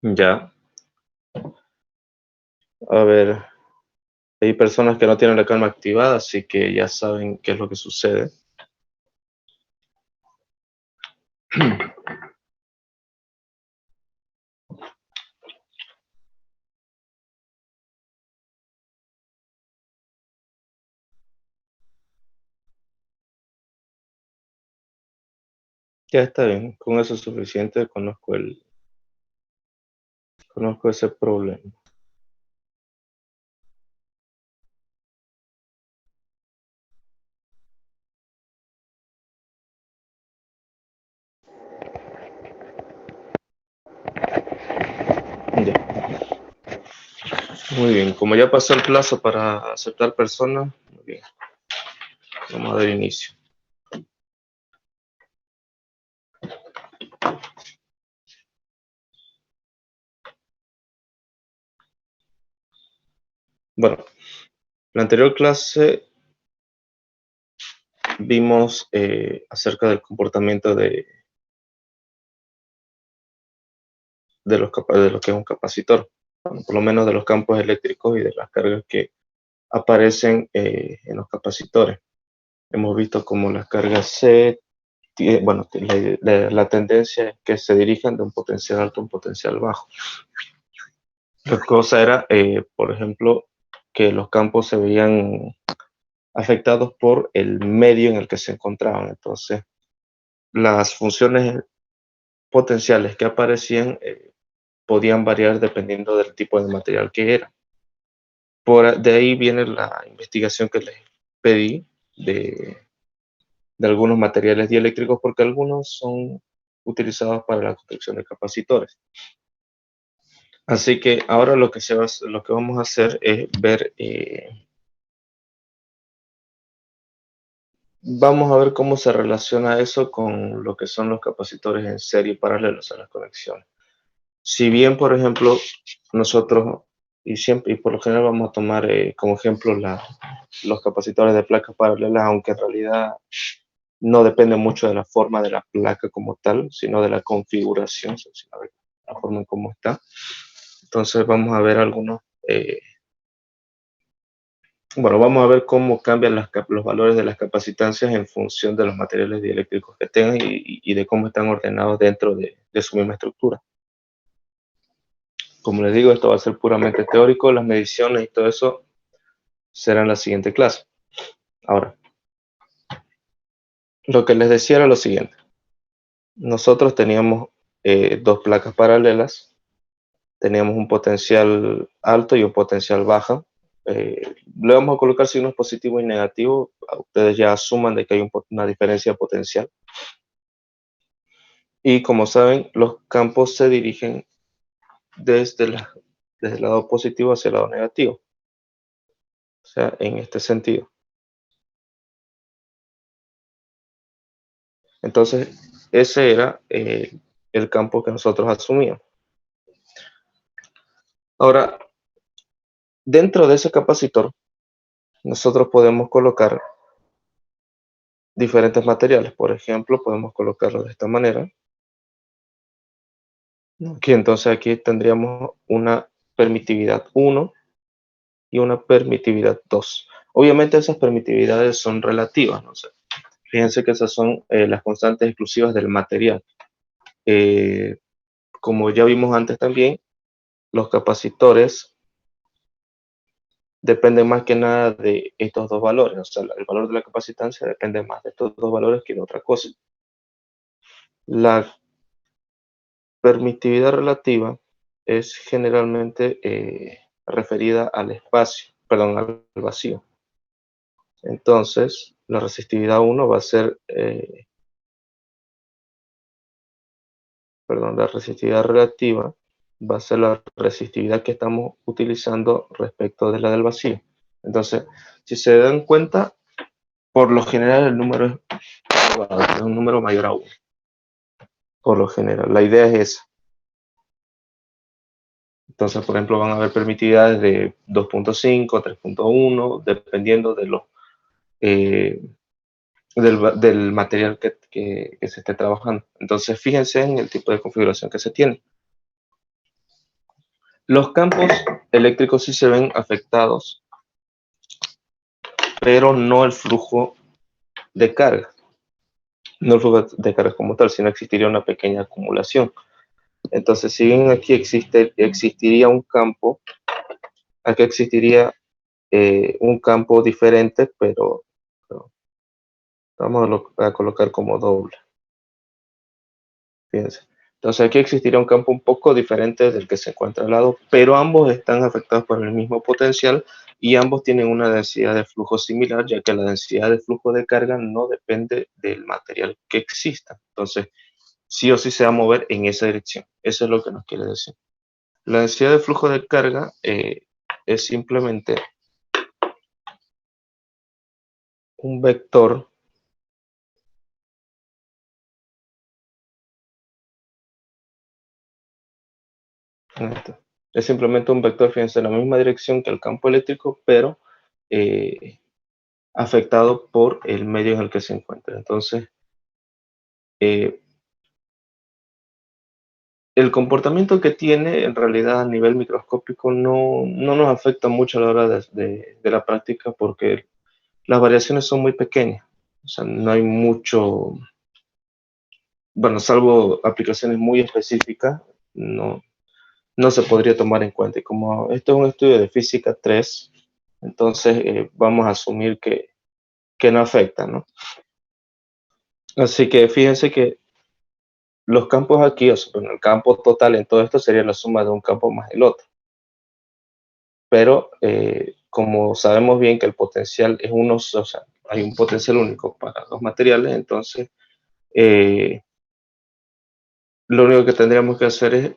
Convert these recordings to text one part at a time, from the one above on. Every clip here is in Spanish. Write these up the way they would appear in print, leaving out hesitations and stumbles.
Ya, a ver, hay personas que no tienen la calma activada, así que ya saben qué es lo que sucede. Ya está bien, con eso es suficiente, conozco ese problema. Ya, muy bien, como ya pasó el plazo para aceptar personas, muy bien, vamos a dar inicio. Bueno, la anterior clase vimos acerca del comportamiento de lo que es un capacitor, bueno, por lo menos de los campos eléctricos y de las cargas que aparecen en los capacitores. Hemos visto cómo las cargas bueno, la tendencia es que se dirijan de un potencial alto a un potencial bajo. La cosa era, por ejemplo, que los campos se veían afectados por el medio en el que se encontraban. Entonces, las funciones potenciales que aparecían podían variar dependiendo del tipo de material que era. De ahí viene la investigación que les pedí de algunos materiales dieléctricos, porque algunos son utilizados para la construcción de capacitores. Así que ahora lo que vamos a hacer es ver, vamos a ver cómo se relaciona eso con lo que son los capacitores en serie paralelos a las conexiones. Si bien, por ejemplo, nosotros, y por lo general vamos a tomar como ejemplo los capacitores de placas paralelas, aunque en realidad no depende mucho de la forma de la placa como tal, sino de la configuración, sino de la forma en cómo está. Entonces vamos a ver bueno, vamos a ver cómo cambian los valores de las capacitancias en función de los materiales dieléctricos que tengan y de cómo están ordenados dentro de su misma estructura. Como les digo, esto va a ser puramente teórico, las mediciones y todo eso será en la siguiente clase. Ahora, lo que les decía era lo siguiente. Nosotros teníamos dos placas paralelas, teníamos un potencial alto y un potencial bajo. Le vamos a colocar signos positivos y negativos. Ustedes ya asuman de que hay una diferencia potencial. Y como saben, los campos se dirigen desde, desde el lado positivo hacia el lado negativo. O sea, en este sentido. Entonces, ese era el campo que nosotros asumíamos. Ahora, dentro de ese capacitor, nosotros podemos colocar diferentes materiales. Por ejemplo, podemos colocarlo de esta manera. Que entonces aquí tendríamos una permitividad 1 y una permitividad 2. Obviamente esas permitividades son relativas, ¿no? sé. Fíjense que esas son las constantes exclusivas del material. Eh, como ya vimos antes también, los capacitores dependen más que nada de estos dos valores. O sea, el valor de la capacitancia depende más de estos dos valores que de otra cosa. La permitividad relativa es generalmente referida al espacio, perdón, al vacío. Entonces, la resistividad 1 va a ser, perdón, la resistividad relativa va a ser la resistividad que estamos utilizando respecto de la del vacío. Entonces, si se dan cuenta, por lo general el número es un número mayor a 1. Por lo general, la idea es esa. Entonces, por ejemplo, van a haber permitividades de 2.5, 3.1, dependiendo eh, del material que se esté trabajando. Entonces, fíjense en el tipo de configuración que se tiene. Los campos eléctricos sí se ven afectados, pero no el flujo de carga. No el flujo de carga como tal, sino existiría una pequeña acumulación. Entonces, si bien aquí existiría un campo, aquí existiría un campo diferente, pero vamos a colocar como doble. Fíjense. Entonces aquí existiría un campo un poco diferente del que se encuentra al lado, pero ambos están afectados por el mismo potencial y ambos tienen una densidad de flujo similar, ya que la densidad de flujo de carga no depende del material que exista. Entonces, sí o sí se va a mover en esa dirección. Eso es lo que nos quiere decir. La densidad de flujo de carga es simplemente un vector. Es simplemente un vector, fíjense, en la misma dirección que el campo eléctrico, pero eh, afectado por el medio en el que se encuentra. Entonces, eh, el comportamiento que tiene en realidad a nivel microscópico no nos afecta mucho a la hora de la práctica porque las variaciones son muy pequeñas. O sea, no hay mucho, bueno, salvo aplicaciones muy específicas, no se podría tomar en cuenta. Y como esto es un estudio de física 3, entonces vamos a asumir que no afecta, ¿no? Así que fíjense que los campos aquí, o sea, bueno, el campo total en todo esto sería la suma de un campo más el otro. Pero como sabemos bien que el potencial es uno, o sea, hay un potencial único para los materiales, entonces eh, lo único que tendríamos que hacer es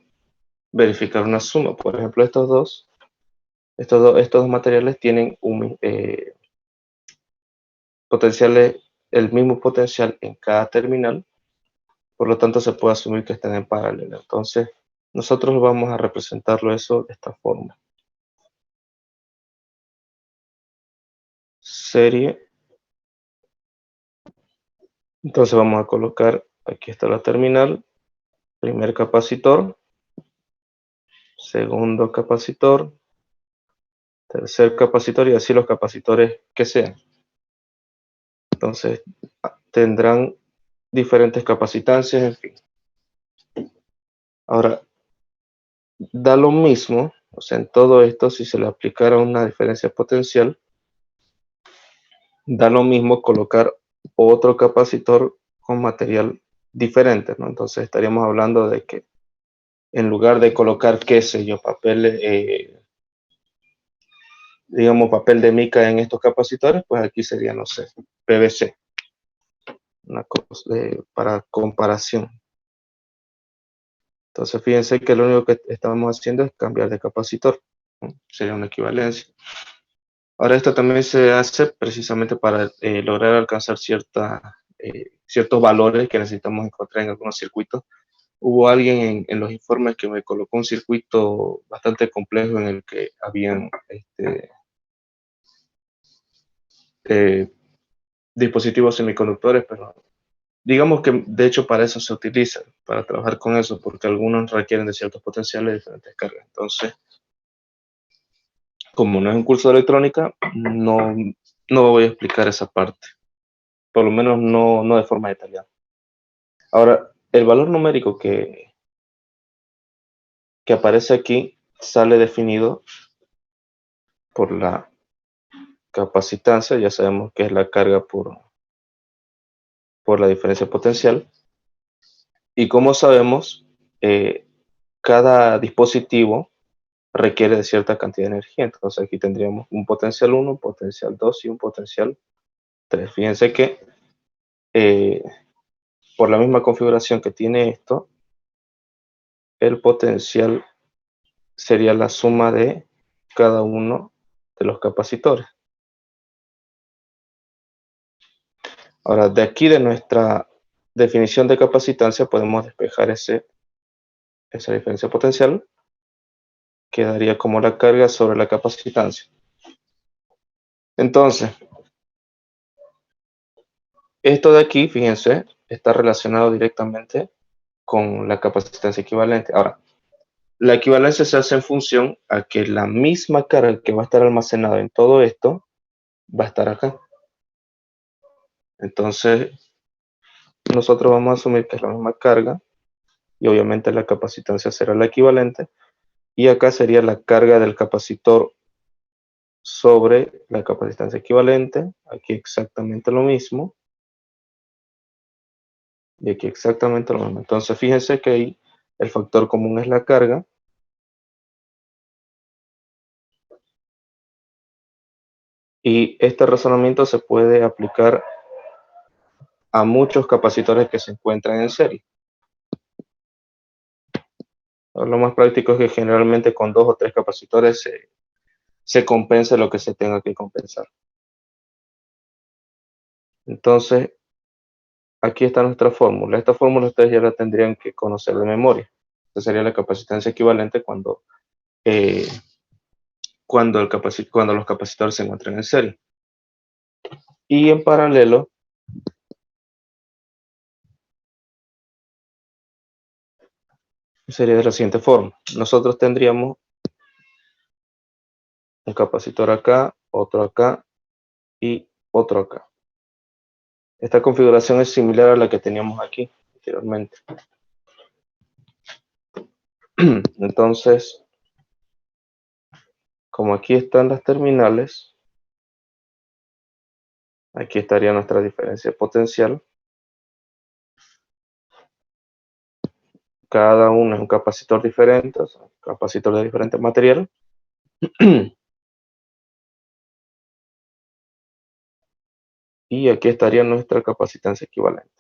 verificar una suma. Por ejemplo, estos dos materiales tienen un potenciales, el mismo potencial en cada terminal, por lo tanto se puede asumir que están en paralelo. Entonces, nosotros vamos a representarlo eso de esta forma. Serie. Entonces vamos a colocar, aquí está la terminal, primer capacitor, segundo capacitor, tercer capacitor y así los capacitores que sean. Entonces tendrán diferentes capacitancias, en fin. Ahora, da lo mismo, o sea, en todo esto, si se le aplicara una diferencia potencial, da lo mismo colocar otro capacitor con material diferente, ¿no? Entonces estaríamos hablando de que en lugar de colocar, qué sé yo, papel, digamos, papel de mica en estos capacitores, pues aquí sería, no sé, PVC, una cosa para comparación. Entonces, fíjense que lo único que estamos haciendo es cambiar de capacitor, ¿no? Sería una equivalencia. Ahora, esto también se hace precisamente para lograr alcanzar ciertos valores que necesitamos encontrar en algunos circuitos. Hubo alguien en los informes que me colocó un circuito bastante complejo en el que habían eh, dispositivos semiconductores, pero digamos que de hecho para eso se utiliza, para trabajar con eso, porque algunos requieren de ciertos potenciales de diferentes cargas. Entonces, como no es un curso de electrónica, no voy a explicar esa parte, por lo menos no de forma detallada. Ahora, el valor numérico que aparece aquí sale definido por la capacitancia, ya sabemos que es la carga por la diferencia potencial, y como sabemos, eh, cada dispositivo requiere de cierta cantidad de energía. Entonces aquí tendríamos un potencial 1, un potencial 2 y un potencial 3. Fíjense que eh, por la misma configuración que tiene esto, el potencial sería la suma de cada uno de los capacitores. Ahora, de aquí de nuestra definición de capacitancia podemos despejar esa diferencia potencial, quedaría como la carga sobre la capacitancia. Entonces, esto de aquí, fíjense, está relacionado directamente con la capacitancia equivalente. Ahora, La equivalencia se hace en función a que la misma carga que va a estar almacenada en todo esto va a estar acá. Entonces, nosotros vamos a asumir que es la misma carga y obviamente la capacitancia será la equivalente. Y acá sería la carga del capacitor sobre la capacitancia equivalente. Aquí exactamente lo mismo. Y aquí exactamente lo mismo. Entonces, fíjense que ahí el factor común es la carga. Y este razonamiento se puede aplicar a muchos capacitores que se encuentran en serie. Lo más práctico es que generalmente con 2 o 3 capacitores se compense lo que se tenga que compensar. Entonces, aquí está nuestra fórmula. Esta fórmula ustedes ya la tendrían que conocer de memoria. Esta sería la capacitancia equivalente eh, cuando los capacitores se encuentran en serie. Y en paralelo, sería de la siguiente forma. Nosotros tendríamos un capacitor acá, otro acá y otro acá. Esta configuración es similar a la que teníamos aquí anteriormente. Entonces, como aquí están las terminales, aquí estaría nuestra diferencia potencial. Cada uno es un capacitor diferente, o sea, un capacitor de diferente material. Y aquí estaría nuestra capacitancia equivalente.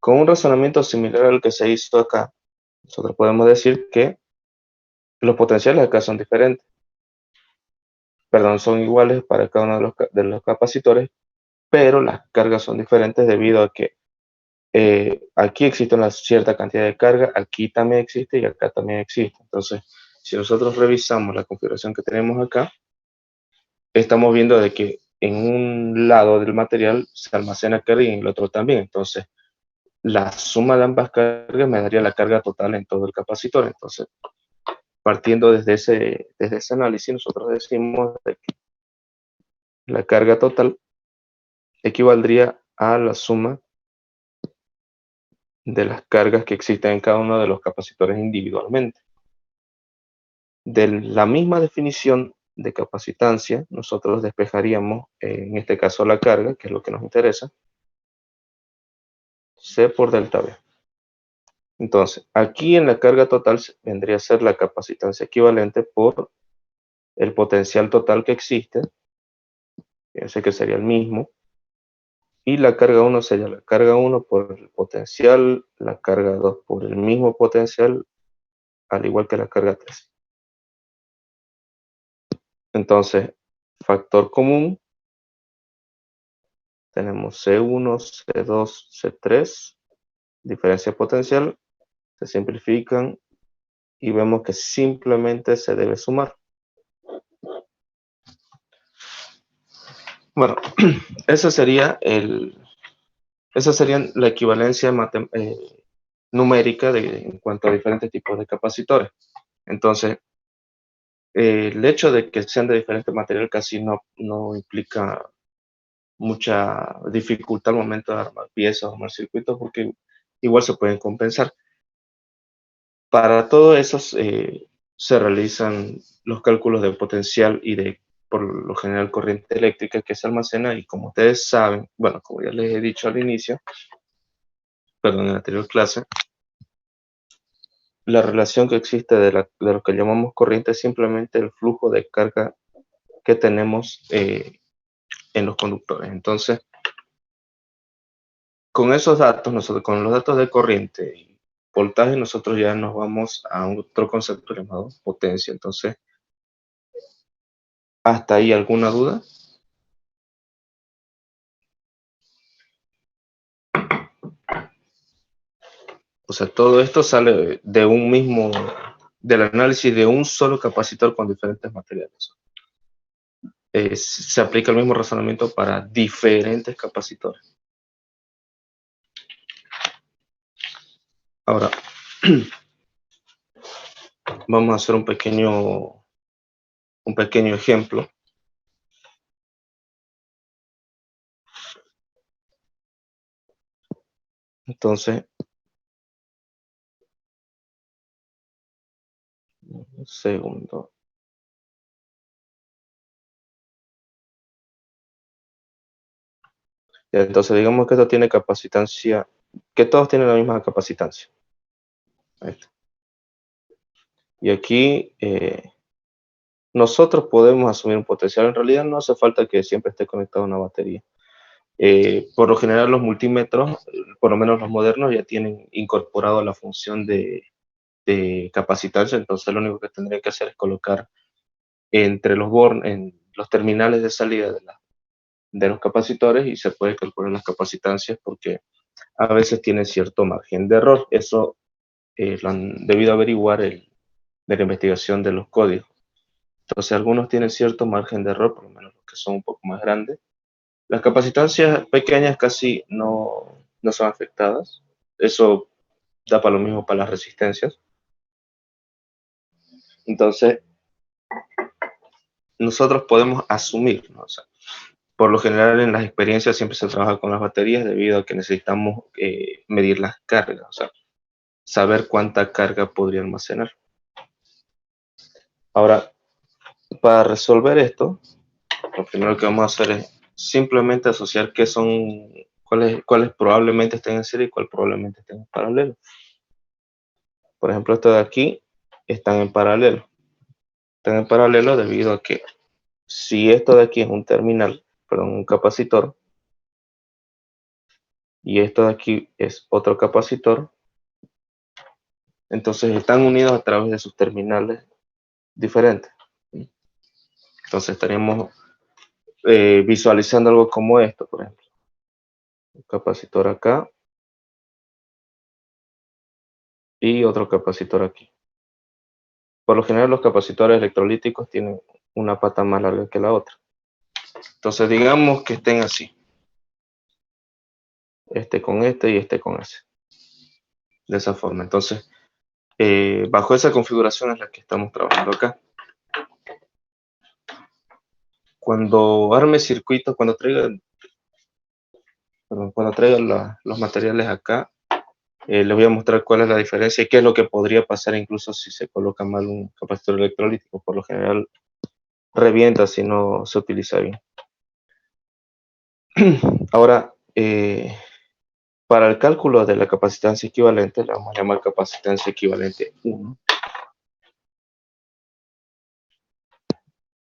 Con un razonamiento similar al que se hizo acá, nosotros podemos decir que los potenciales acá son diferentes. Perdón, son iguales para cada uno de los capacitores, pero las cargas son diferentes debido a que aquí existe una cierta cantidad de carga, aquí también existe y acá también existe. Entonces, si nosotros revisamos la configuración que tenemos acá, estamos viendo de que en un lado del material se almacena carga y en el otro también. Entonces, la suma de ambas cargas me daría la carga total en todo el capacitor. Entonces, partiendo desde ese análisis, nosotros decimos de que la carga total equivaldría a la suma de las cargas que existen en cada uno de los capacitores individualmente. De la misma definición de capacitancia, nosotros despejaríamos, en este caso, la carga, que es lo que nos interesa, C por delta V. Entonces, aquí en la carga total vendría a ser la capacitancia equivalente por el potencial total que existe, fíjense que sería el mismo, y la carga 1 sería la carga 1 por el potencial, la carga 2 por el mismo potencial, al igual que la carga 3. Entonces, factor común, tenemos C1, C2, C3, diferencia potencial, se simplifican y vemos que simplemente se debe sumar. Bueno, esa sería la equivalencia numérica en cuanto a diferentes tipos de capacitores. Entonces, el hecho de que sean de diferente material casi no implica mucha dificultad al momento de armar piezas o armar circuitos porque igual se pueden compensar. Para todo eso se realizan los cálculos de potencial y por lo general, corriente eléctrica que se almacena y como ustedes saben, bueno, como ya les he dicho al inicio, perdón, en la anterior clase, la relación que existe de lo que llamamos corriente es simplemente el flujo de carga que tenemos en los conductores. Entonces, con esos datos, con los datos de corriente y voltaje, nosotros ya nos vamos a otro concepto llamado potencia. Entonces, ¿hasta ahí alguna duda? O sea, todo esto sale del análisis de un solo capacitor con diferentes materiales. Se aplica el mismo razonamiento para diferentes capacitores. Ahora, Vamos a hacer un pequeño ejemplo. Entonces, un segundo. Entonces, digamos que esto tiene capacitancia, que todos tienen la misma capacitancia. Ahí está. Y aquí nosotros podemos asumir un potencial. En realidad no hace falta que siempre esté conectado a una batería. Por lo general los multímetros, por lo menos los modernos, ya tienen incorporado la función de capacitarse, entonces lo único que tendría que hacer es colocar entre en los terminales de salida de los capacitores y se puede calcular las capacitancias porque a veces tiene cierto margen de error. Eso lo han debido averiguar de la investigación de los códigos. Entonces algunos tienen cierto margen de error, por lo menos los que son un poco más grandes. Las capacitancias pequeñas casi no son afectadas. Eso da para lo mismo para las resistencias. Entonces, nosotros podemos asumir, ¿no? O sea, por lo general en las experiencias siempre se trabaja con las baterías debido a que necesitamos medir las cargas, o sea, saber cuánta carga podría almacenar. Ahora, para resolver esto, lo primero que vamos a hacer es simplemente asociar cuáles probablemente estén en serie y cuáles probablemente estén en paralelo. Por ejemplo, esto de aquí están en paralelo. Están en paralelo debido a que si esto de aquí es un terminal, perdón, un capacitor, y esto de aquí es otro capacitor, entonces están unidos a través de sus terminales diferentes. Entonces estaríamos visualizando algo como esto, por ejemplo. Un capacitor acá y otro capacitor aquí. Por lo general los capacitores electrolíticos tienen una pata más larga que la otra. Entonces digamos que estén así. Este con este y este con ese. De esa forma. Entonces, bajo esa configuración es la que estamos trabajando acá. Cuando arme circuitos, cuando traiga los materiales acá, les voy a mostrar cuál es la diferencia y qué es lo que podría pasar incluso si se coloca mal un capacitor electrolítico. Por lo general revienta si no se utiliza bien. Ahora, para el cálculo de la capacitancia equivalente, la vamos a llamar capacitancia equivalente 1.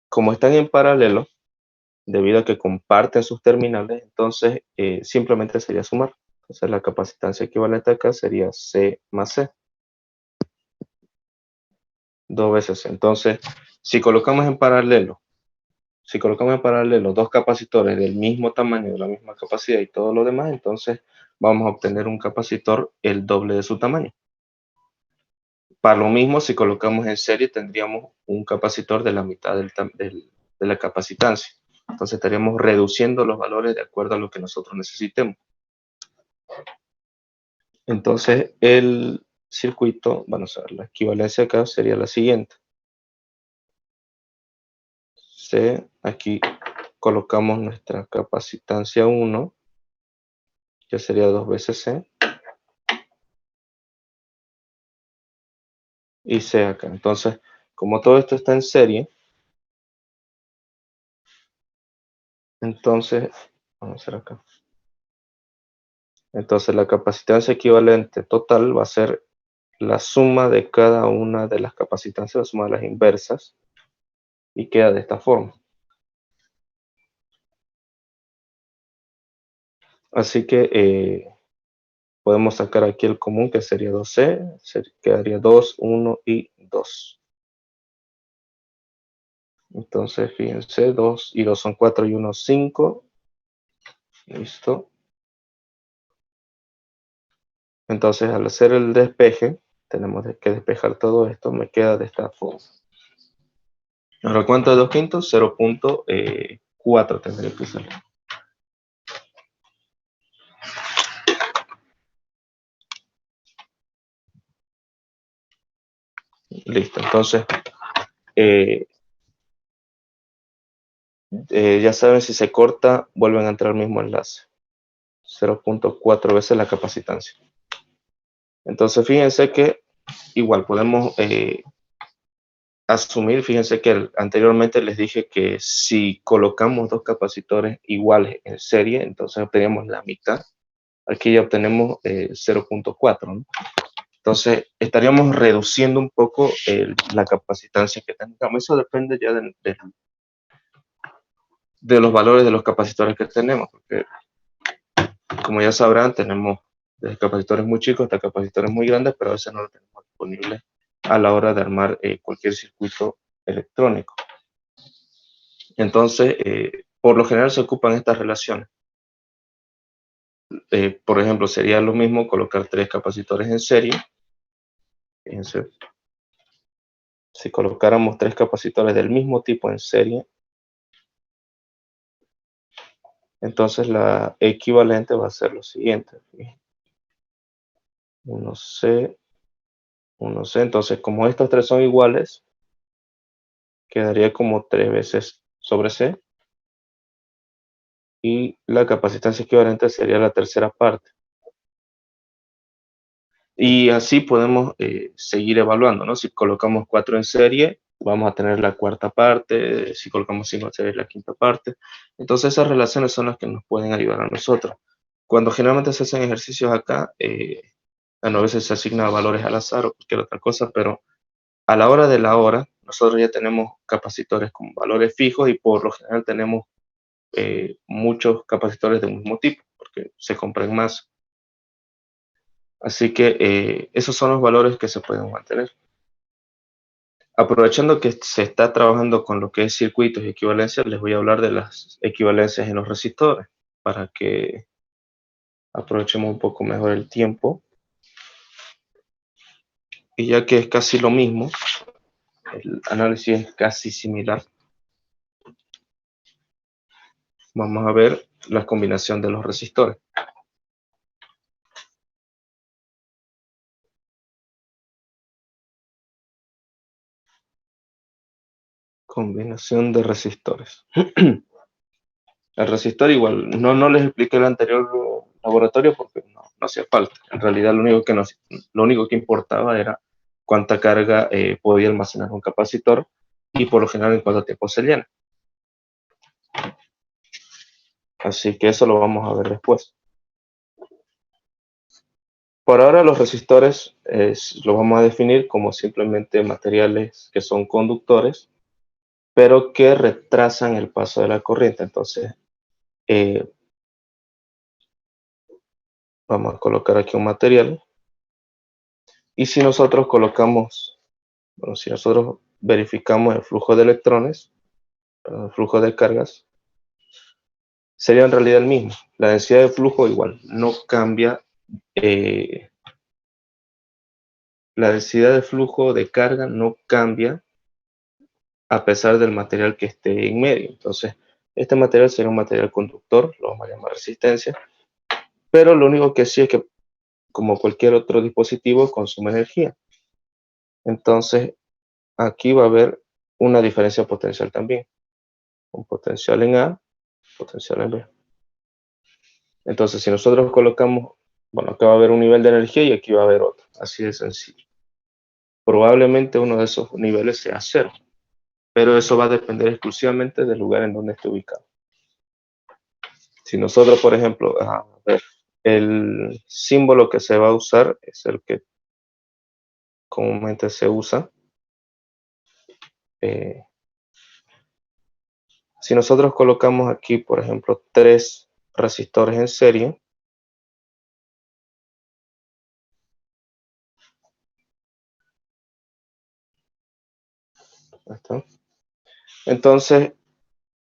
Como están en paralelo, debido a que comparten sus terminales, entonces simplemente sería sumar. Entonces la capacitancia equivalente acá sería C más C, 2 veces C. Entonces, si colocamos en paralelo dos capacitores del mismo tamaño, de la misma capacidad y todo lo demás, entonces vamos a obtener un capacitor el doble de su tamaño. Para lo mismo, si colocamos en serie, tendríamos un capacitor de la mitad de la capacitancia. Entonces estaríamos reduciendo los valores de acuerdo a lo que nosotros necesitemos. Entonces el circuito, vamos a ver, la equivalencia acá sería la siguiente. C, aquí colocamos nuestra capacitancia 1, que sería 2 veces C, y C acá. Entonces, como todo esto está en serie, entonces, vamos a hacer acá. Entonces la capacitancia equivalente total va a ser la suma de cada una de las capacitancias, la suma de las inversas, y queda de esta forma. Así que podemos sacar aquí el común, que sería 2C, quedaría 2, 1 y 2. Entonces, fíjense, 2 y 2 son 4 y 1, 5. Listo. Entonces, al hacer el despeje, tenemos que despejar todo esto, me queda de esta forma. Ahora, ¿cuánto es 2 quintos? 0.4 tendría que ser. Listo, entonces ya saben, si se corta, vuelven a entrar al mismo enlace. 0.4 veces la capacitancia. Entonces, fíjense que igual podemos asumir, fíjense que anteriormente les dije que si colocamos dos capacitores iguales en serie, entonces obtenemos la mitad. Aquí ya obtenemos 0.4, ¿no? Entonces, estaríamos reduciendo un poco la capacitancia que tengamos. Eso depende ya de los valores de los capacitores que tenemos, porque como ya sabrán, tenemos desde capacitores muy chicos hasta capacitores muy grandes, pero a veces no lo tenemos disponible a la hora de armar cualquier circuito electrónico. Entonces, por lo general se ocupan estas relaciones. Por ejemplo, sería lo mismo colocar tres capacitores en serie. Fíjense, si colocáramos tres capacitores del mismo tipo en serie, entonces la equivalente va a ser lo siguiente. 1C, 1C. Entonces, como estos tres son iguales, quedaría como 3 veces sobre C. Y la capacitancia equivalente sería la tercera parte. Y así podemos seguir evaluando, ¿no? Si colocamos 4 en serie, vamos a tener la cuarta parte, si colocamos 5 en serie, la quinta parte. Entonces esas relaciones son las que nos pueden ayudar a nosotros. Cuando generalmente se hacen ejercicios acá, a veces se asignan valores al azar o cualquier otra cosa, pero a la hora de la hora, nosotros ya tenemos capacitores con valores fijos y por lo general tenemos muchos capacitores de un mismo tipo, porque se compran más. Así que esos son los valores que se pueden mantener. Aprovechando que se está trabajando con lo que es circuitos y equivalencias, les voy a hablar de las equivalencias en los resistores para que aprovechemos un poco mejor el tiempo. Y ya que es casi lo mismo, el análisis es casi similar, vamos a ver la combinación de los resistores. Combinación de resistores. El resistor igual, no les expliqué el anterior laboratorio porque no hacía falta. En realidad lo único que importaba era cuánta carga podía almacenar un capacitor y por lo general en cuánto tiempo se llena. Así que eso lo vamos a ver después. Por ahora los resistores los vamos a definir como simplemente materiales que son conductores, pero que retrasan el paso de la corriente. Entonces, eh, vamos a colocar aquí un material. Y si nosotros colocamos, bueno, si nosotros verificamos el flujo de electrones, el flujo de cargas, sería en realidad el mismo. La densidad de flujo igual, no cambia. La densidad de flujo de carga no cambia a pesar del material que esté en medio. Entonces, este material sería un material conductor, lo vamos a llamar resistencia, pero lo único que sí es que, como cualquier otro dispositivo, consume energía. Entonces, aquí va a haber una diferencia potencial también. Un potencial en A, potencial en B. Entonces, si nosotros colocamos, bueno, acá va a haber un nivel de energía y aquí va a haber otro. Así de sencillo. Probablemente uno de esos niveles sea cero, pero eso va a depender exclusivamente del lugar en donde esté ubicado. Si nosotros, por ejemplo, a ver, el símbolo que se va a usar es el que comúnmente se usa. Eh, si nosotros colocamos aquí, por ejemplo, 3 resistores en serie, ¿está? Entonces,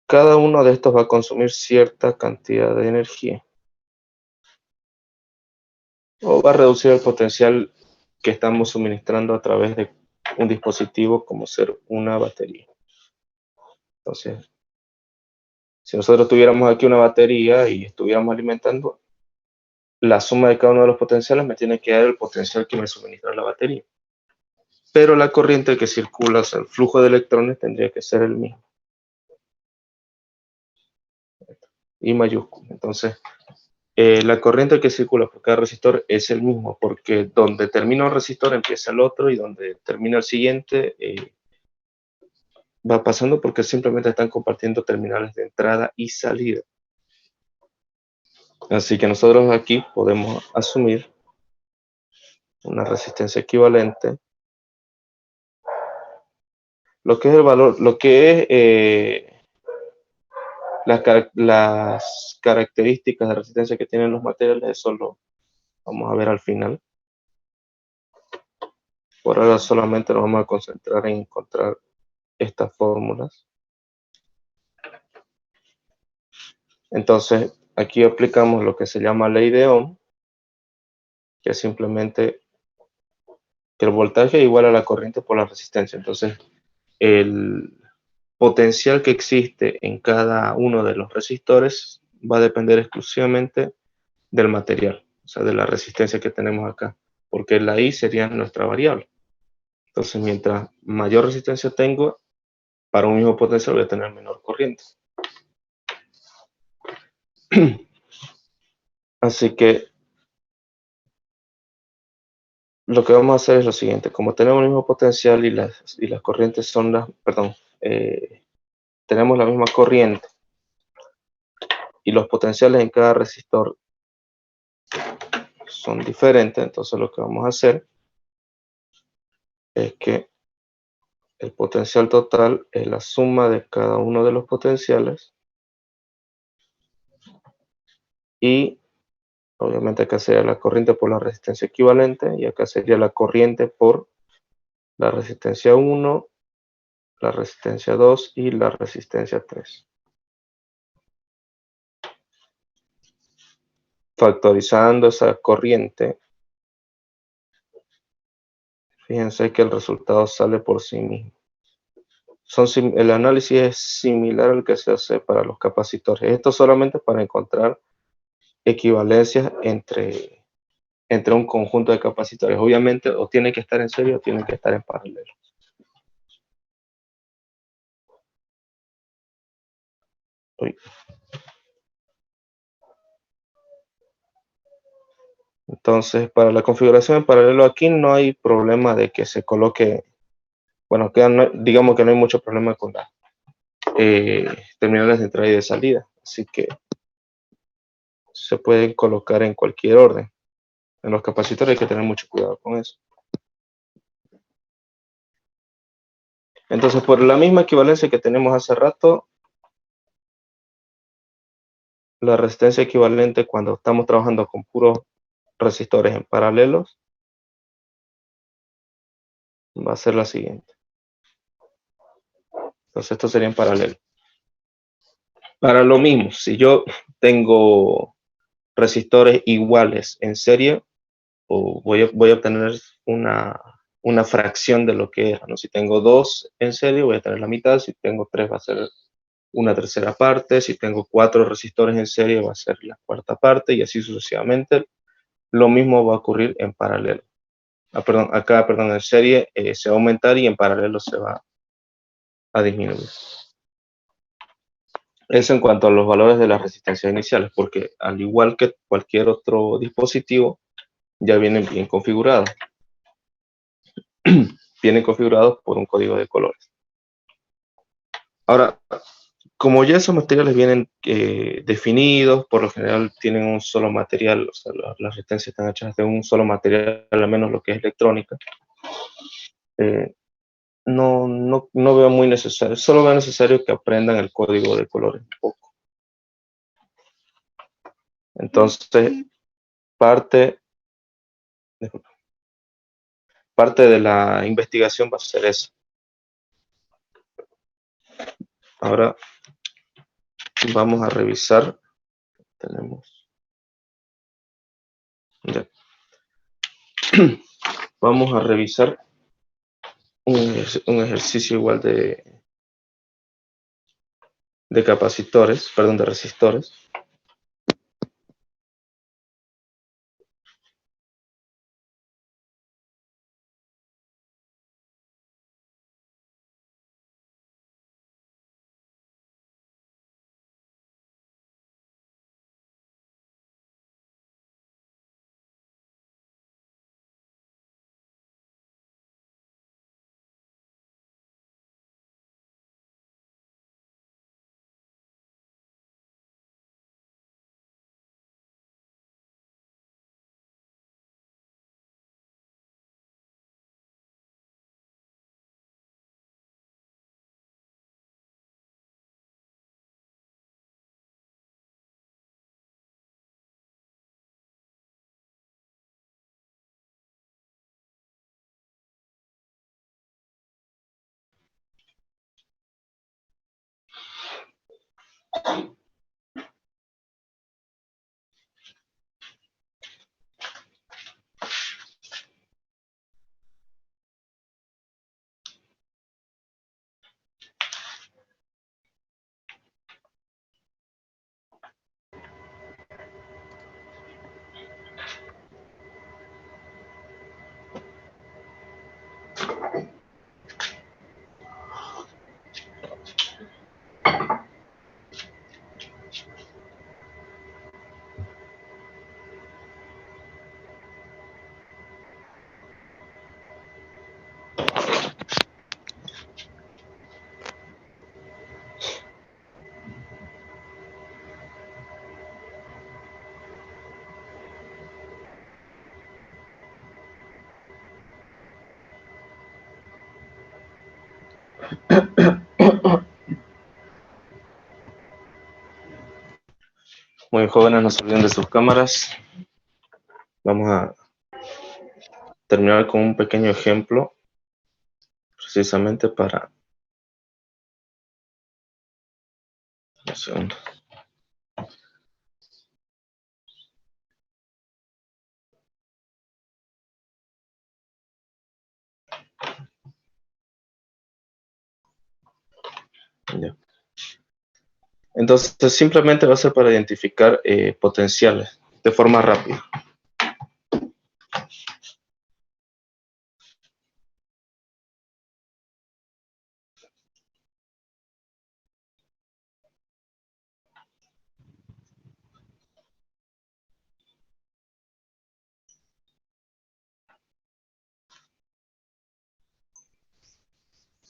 cada uno de estos va a consumir cierta cantidad de energía o va a reducir el potencial que estamos suministrando a través de un dispositivo como ser una batería. Entonces, si nosotros tuviéramos aquí una batería y estuviéramos alimentando, la suma de cada uno de los potenciales me tiene que dar el potencial que me suministra la batería. pero la corriente que circula, o sea, el flujo de electrones tendría que ser el mismo, I mayúsculo. Entonces, la corriente que circula por cada resistor es el mismo, porque donde termina un resistor empieza el otro y donde termina el siguiente va pasando porque simplemente están compartiendo terminales de entrada y salida. Así que nosotros aquí podemos asumir una resistencia equivalente. Lo que es el valor, lo que es las características de resistencia que tienen los materiales, eso lo vamos a ver al final. Por ahora solamente nos vamos a concentrar en encontrar estas fórmulas. Entonces, aquí aplicamos lo que se llama ley de Ohm, que es simplemente que el voltaje es igual a la corriente por la resistencia. Entonces, el potencial que existe en cada uno de los resistores va a depender exclusivamente del material, o sea, de la resistencia que tenemos acá, porque la I sería nuestra variable. Entonces, mientras mayor resistencia tengo, para un mismo potencial voy a tener menor corriente. Así que lo que vamos a hacer es lo siguiente: como tenemos el mismo potencial y las corrientes son las, perdón, tenemos la misma corriente y los potenciales en cada resistor son diferentes, entonces lo que vamos a hacer es que el potencial total es la suma de cada uno de los potenciales y obviamente acá sería la corriente por la resistencia equivalente y acá sería la corriente por la resistencia 1, la resistencia 2 y la resistencia 3. Factorizando esa corriente, fíjense que el resultado sale por sí mismo. El análisis es similar al que se hace para los capacitores. Esto solamente para encontrar equivalencias entre un conjunto de capacitores. Obviamente, o tiene que estar en serie o tiene que estar en paralelo. Uy. Entonces, para la configuración en paralelo aquí no hay problema de que se coloque, bueno, digamos que no hay mucho problema con las terminales de entrada y de salida, así que se pueden colocar en cualquier orden. En los capacitores hay que tener mucho cuidado con eso. Entonces, por la misma equivalencia que tenemos hace rato, la resistencia equivalente cuando estamos trabajando con puros resistores en paralelos va a ser la siguiente. Entonces, esto sería en paralelo. Para lo mismo, si yo tengo resistores iguales en serie, voy a obtener una fracción de lo que era, ¿no? Si tengo 2 en serie, voy a tener la mitad. Si tengo 3, va a ser una tercera parte. Si tengo 4 resistores en serie, va a ser la cuarta parte, y así sucesivamente. Lo mismo va a ocurrir en paralelo. Acá, en serie se va a aumentar y en paralelo se va a disminuir. Eso en cuanto a los valores de las resistencias iniciales, porque al igual que cualquier otro dispositivo, ya vienen bien configurados. Vienen configurados por un código de colores. Ahora, como ya esos materiales vienen definidos, por lo general tienen un solo material, o sea, las resistencias están hechas de un solo material, al menos lo que es electrónica, no veo muy necesario, solo veo necesario que aprendan el código de colores un poco. Entonces, parte de la investigación va a ser eso. Ahora vamos a revisar. Tenemos. Ya. Vamos a revisar un ejercicio igual de capacitores, perdón, de resistores. Muy jóvenes, no se olviden de sus cámaras. Vamos a terminar con un pequeño ejemplo, precisamente para... Un segundo. Ya. Entonces, simplemente va a ser para identificar potenciales de forma rápida.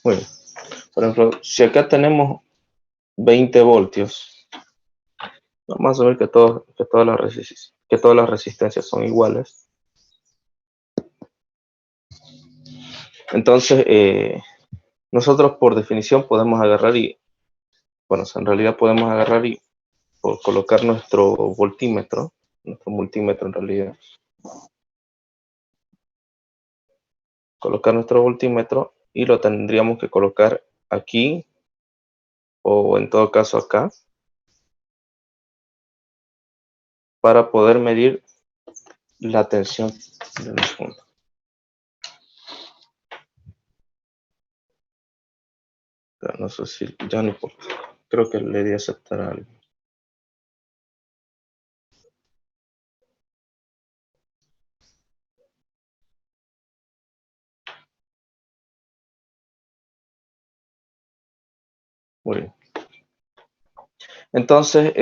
Muy bien. Por ejemplo, si acá tenemos 20 voltios, vamos a ver que todas las resistencias son iguales. Entonces, nosotros por definición podemos agarrar y, bueno, en realidad podemos agarrar y colocar nuestro multímetro en realidad, colocar nuestro voltímetro y lo tendríamos que colocar aquí o en todo caso acá para poder medir la tensión de un segundo. No sé si ya no importa. Creo que le di a aceptar algo. Muy bien. Entonces,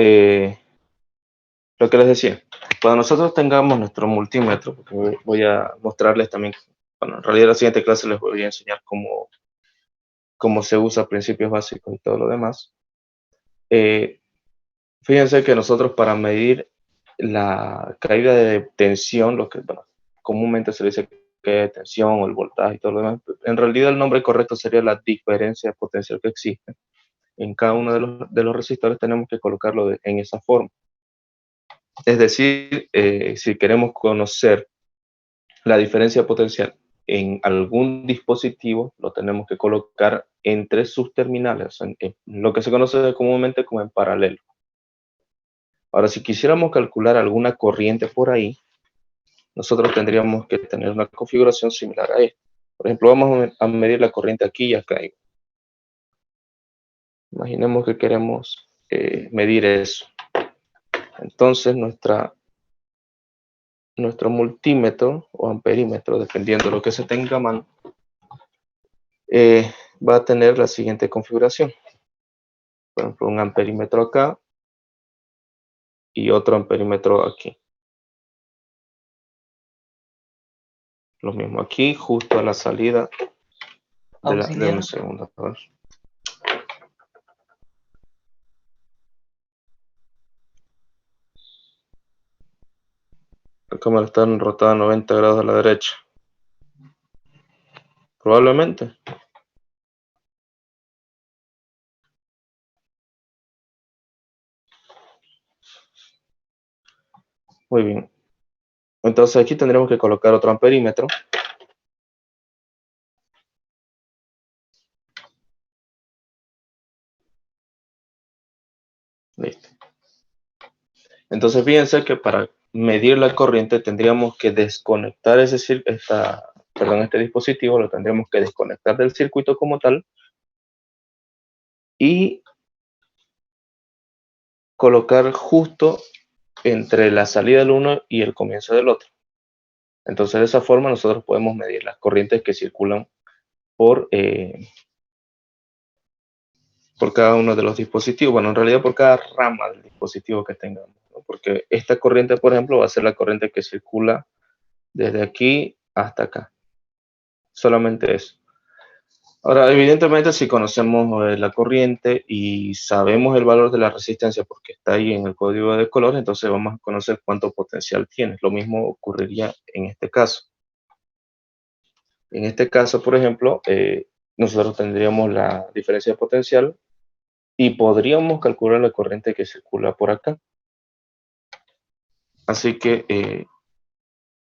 lo que les decía, cuando nosotros tengamos nuestro multímetro, porque voy a mostrarles también, bueno, en realidad en la siguiente clase les voy a enseñar cómo se usa principios básicos y todo lo demás. Fíjense que nosotros para medir la caída de tensión, lo que bueno, comúnmente se dice caída de tensión o el voltaje y todo lo demás, en realidad el nombre correcto sería la diferencia de potencial que existe. En cada uno de los resistores tenemos que colocarlo en esa forma. Es decir, si queremos conocer la diferencia potencial en algún dispositivo, lo tenemos que colocar entre sus terminales, en lo que se conoce comúnmente como en paralelo. Ahora, si quisiéramos calcular alguna corriente por ahí, nosotros tendríamos que tener una configuración similar a esta. Por ejemplo, vamos a medir la corriente aquí y acá. Imaginemos que queremos medir eso. Entonces, nuestro multímetro o amperímetro, dependiendo de lo que se tenga a mano, va a tener la siguiente configuración. Por ejemplo, un amperímetro acá y otro amperímetro aquí. Lo mismo aquí, justo a la salida de una segunda. A ver. La cámara está rotada 90 grados a la derecha. Probablemente. Muy bien. Entonces aquí tendremos que colocar otro amperímetro. Listo. Entonces fíjense que para medir la corriente tendríamos que desconectar este dispositivo, lo tendríamos que desconectar del circuito como tal y colocar justo entre la salida del uno y el comienzo del otro. Entonces de esa forma nosotros podemos medir las corrientes que circulan por cada uno de los dispositivos. Bueno, en realidad por cada rama del dispositivo que tengamos, ¿no? Porque esta corriente, por ejemplo, va a ser la corriente que circula desde aquí hasta acá. Solamente eso. Ahora, evidentemente, si conocemos la corriente y sabemos el valor de la resistencia porque está ahí en el código de color, entonces vamos a conocer cuánto potencial tiene. Lo mismo ocurriría en este caso. En este caso, por ejemplo, nosotros tendríamos la diferencia de potencial y podríamos calcular la corriente que circula por acá. Así que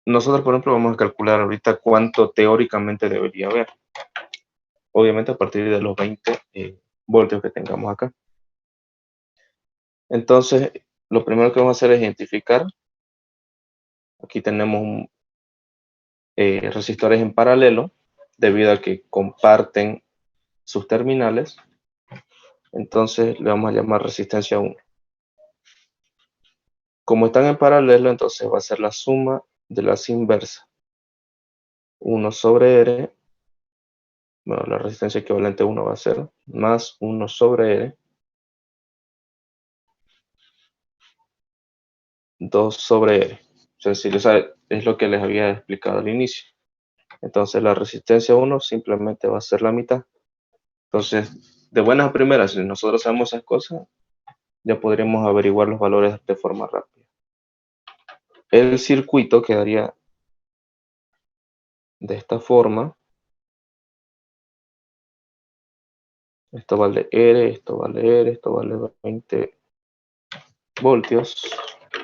nosotros, por ejemplo, vamos a calcular ahorita cuánto teóricamente debería haber. Obviamente a partir de los 20 voltios que tengamos acá. Entonces, lo primero que vamos a hacer es identificar. Aquí tenemos resistores en paralelo, debido a que comparten sus terminales. Entonces, le vamos a llamar resistencia 1. Como están en paralelo, entonces va a ser la suma de las inversas. 1 sobre R, bueno, la resistencia equivalente a 1 va a ser más 1 sobre R, 2 sobre R. Sencillo, o sea, es lo que les había explicado al inicio. Entonces la resistencia 1 simplemente va a ser la mitad. Entonces, de buenas a primeras, si nosotros sabemos esas cosas, ya podríamos averiguar los valores de forma rápida. El circuito quedaría de esta forma. Esto vale R, esto vale R, esto vale 20 voltios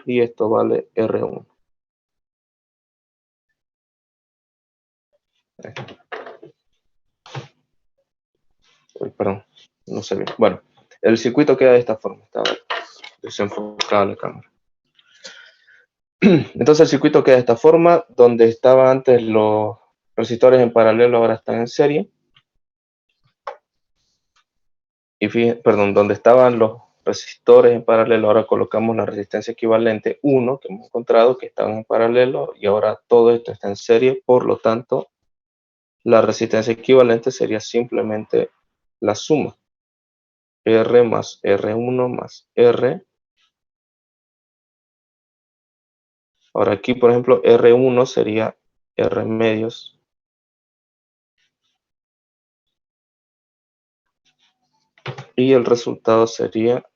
y esto vale R1. Uy, perdón, no sé bien. Bueno, el circuito queda de esta forma. Está desenfocada la cámara. Entonces el circuito queda de esta forma, donde estaban antes los resistores en paralelo, ahora están en serie. Y fíjense, perdón, donde estaban los resistores en paralelo, ahora colocamos la resistencia equivalente 1 que hemos encontrado, que estaban en paralelo, y ahora todo esto está en serie, por lo tanto, la resistencia equivalente sería simplemente la suma. R más R1 más R. Ahora aquí, por ejemplo, R1 sería R medios y el resultado sería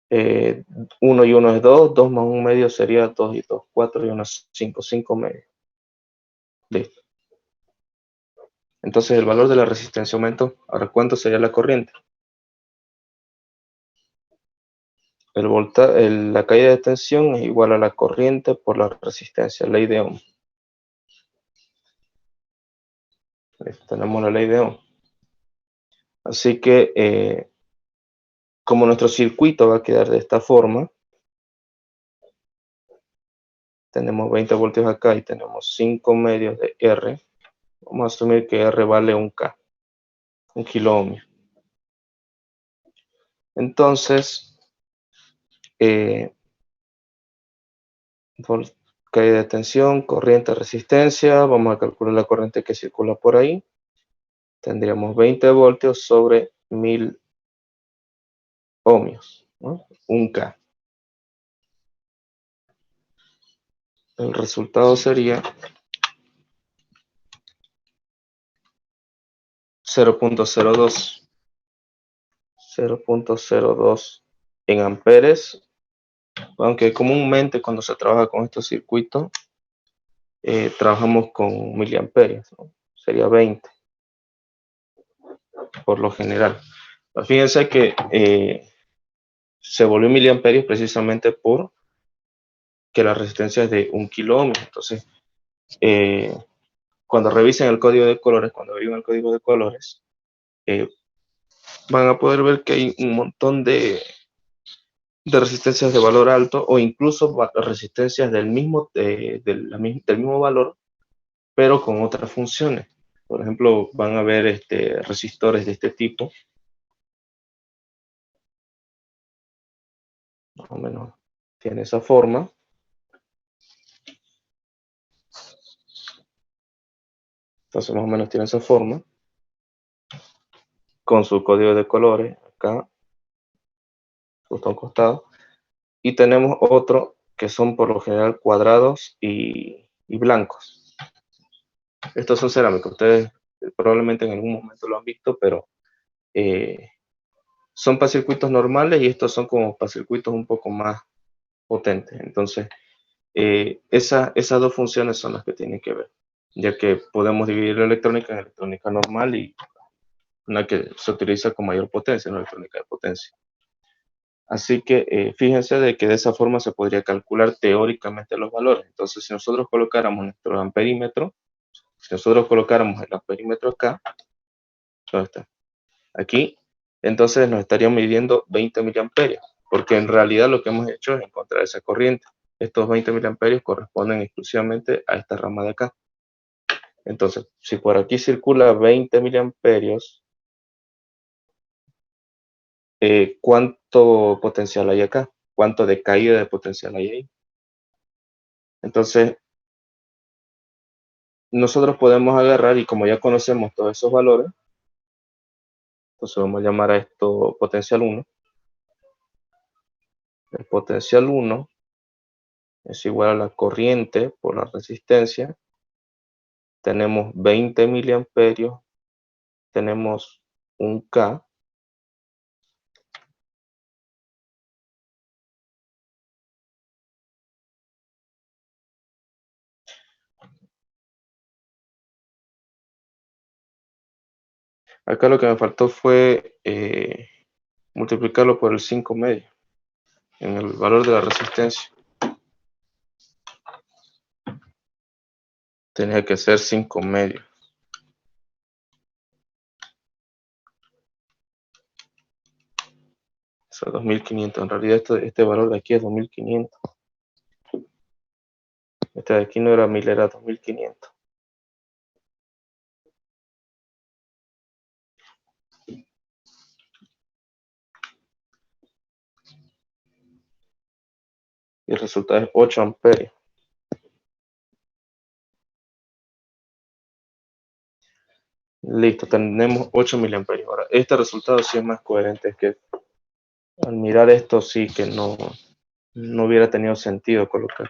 1 y 1 es 2, 2 más 1 medio sería 2 y 2, 4 y 1 es 5, 5 medios. Listo. Entonces el valor de la resistencia aumentó. Ahora, ¿cuánto sería la corriente? La caída de tensión es igual a la corriente por la resistencia, ley de Ohm. Tenemos la ley de Ohm. Así que, como nuestro circuito va a quedar de esta forma, tenemos 20 voltios acá y tenemos 5 medios de R. Vamos a asumir que R vale 1K, 1 kilo ohm. Entonces, caída de tensión, corriente, resistencia, vamos a calcular la corriente que circula por ahí. Tendríamos 20 voltios sobre 1000 ohmios, ¿no? 1K. El resultado sería 0.02 en amperes, aunque comúnmente cuando se trabaja con estos circuitos trabajamos con miliamperios, ¿no? Sería 20 por lo general. Pero fíjense que se volvió miliamperios precisamente por que la resistencia es de 1 kilo ohm. Entonces, cuando revisen el código de colores, cuando averigüen el código de colores, van a poder ver que hay un montón de resistencias de valor alto o incluso resistencias del mismo valor, pero con otras funciones. Por ejemplo, van a ver resistores de este tipo, más o menos tiene esa forma. Entonces más o menos tiene esa forma, con su código de colores acá, justo a un costado. Y tenemos otro que son por lo general cuadrados y blancos. Estos son cerámicos, ustedes probablemente en algún momento lo han visto, pero son para circuitos normales y estos son como para circuitos un poco más potentes. Entonces, esas dos funciones son las que tienen que ver. ya que podemos dividir la electrónica en electrónica normal y una que se utiliza con mayor potencia, una electrónica de potencia. Así que fíjense de que de esa forma se podría calcular teóricamente los valores. Entonces, si nosotros colocáramos nuestro amperímetro, si nosotros colocáramos el amperímetro acá, ¿dónde está? Aquí, entonces nos estarían midiendo 20 miliamperios, porque en realidad lo que hemos hecho es encontrar esa corriente. Estos 20 miliamperios corresponden exclusivamente a esta rama de acá. Entonces, si por aquí circula 20 miliamperios, ¿cuánto potencial hay acá? ¿Cuánto de caída de potencial hay ahí? Entonces, nosotros podemos agarrar y como ya conocemos todos esos valores, entonces vamos a llamar a esto potencial 1. El potencial 1 es igual a la corriente por la resistencia. Tenemos 20 miliamperios, tenemos un K. Acá lo que me faltó fue multiplicarlo por el 5 medio en el valor de la resistencia. Tenía que ser 5 medios. O sea, 2500. En realidad este valor de aquí es 2500. Este de aquí no era 1000, era 2500. Y el resultado es 8 amperios. Listo, tenemos 8 miliamperios. Ahora, este resultado sí es más coherente, es que al mirar esto sí que no hubiera tenido sentido colocar.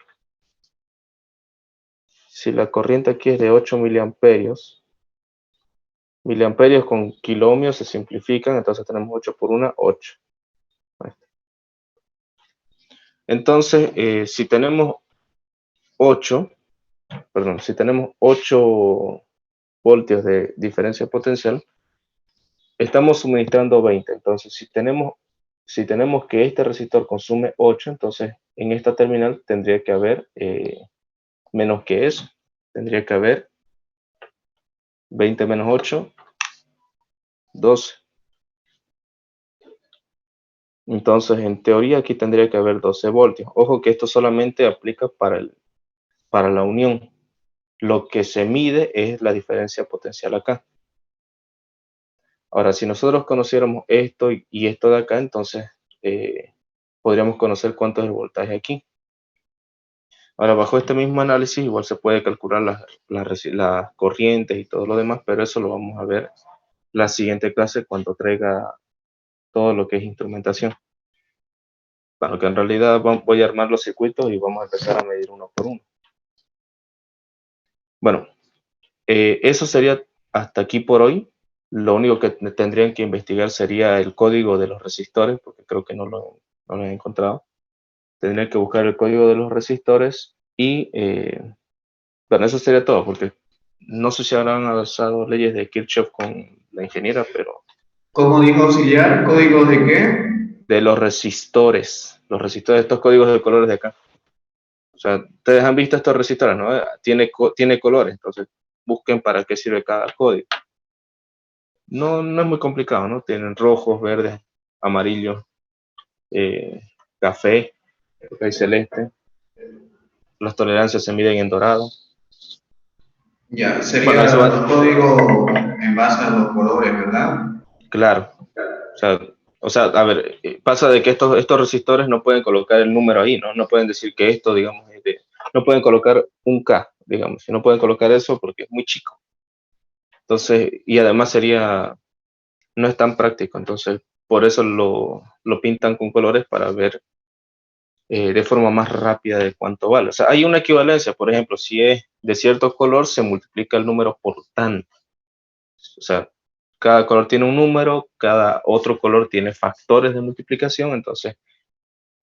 Si la corriente aquí es de 8 miliamperios, miliamperios con kiloohmios se simplifican, entonces tenemos 8 por 1, 8. Entonces, si tenemos 8 voltios de diferencia potencial, estamos suministrando 20. Entonces, si tenemos que este resistor consume 8, entonces en esta terminal tendría que haber menos que eso. Tendría que haber 20 menos 8, 12. Entonces, en teoría, aquí tendría que haber 12 voltios. Ojo que esto solamente aplica para la unión. Lo que se mide es la diferencia potencial acá. Ahora, si nosotros conociéramos esto y esto de acá, entonces podríamos conocer cuánto es el voltaje aquí. Ahora, bajo este mismo análisis, igual se puede calcular las corrientes y todo lo demás, pero eso lo vamos a ver la siguiente clase cuando traiga todo lo que es instrumentación. Bueno, que en realidad voy a armar los circuitos y vamos a empezar a medir uno por uno. Bueno, eso sería hasta aquí por hoy. Lo único que tendrían que investigar sería el código de los resistores, porque creo que no lo he encontrado. Tendrían que buscar el código de los resistores y, bueno, eso sería todo, porque no sé si habrán usado leyes de Kirchhoff con la ingeniera, pero ¿Cómo dijo auxiliar? ¿Código de qué? de los resistores, estos códigos de colores de acá. O sea, ustedes han visto estos resistores, ¿no? Tiene colores, entonces busquen para qué sirve cada código. No es muy complicado, ¿no? Tienen rojos, verdes, amarillos, café, porque hay celeste. Las tolerancias se miden en dorado. Ya, Bueno, eso serían va, los códigos en base a los colores, ¿verdad? claro. O sea, a ver, pasa de que estos resistores no pueden colocar el número ahí, ¿no? No pueden decir que esto, digamos, no pueden colocar un K, digamos, no pueden colocar eso porque es muy chico. Entonces, y además no es tan práctico, entonces por eso lo pintan con colores para ver de forma más rápida de cuánto vale. O sea, hay una equivalencia, por ejemplo, si es de cierto color, se multiplica el número por tanto. O sea, cada color tiene un número, cada otro color tiene factores de multiplicación, entonces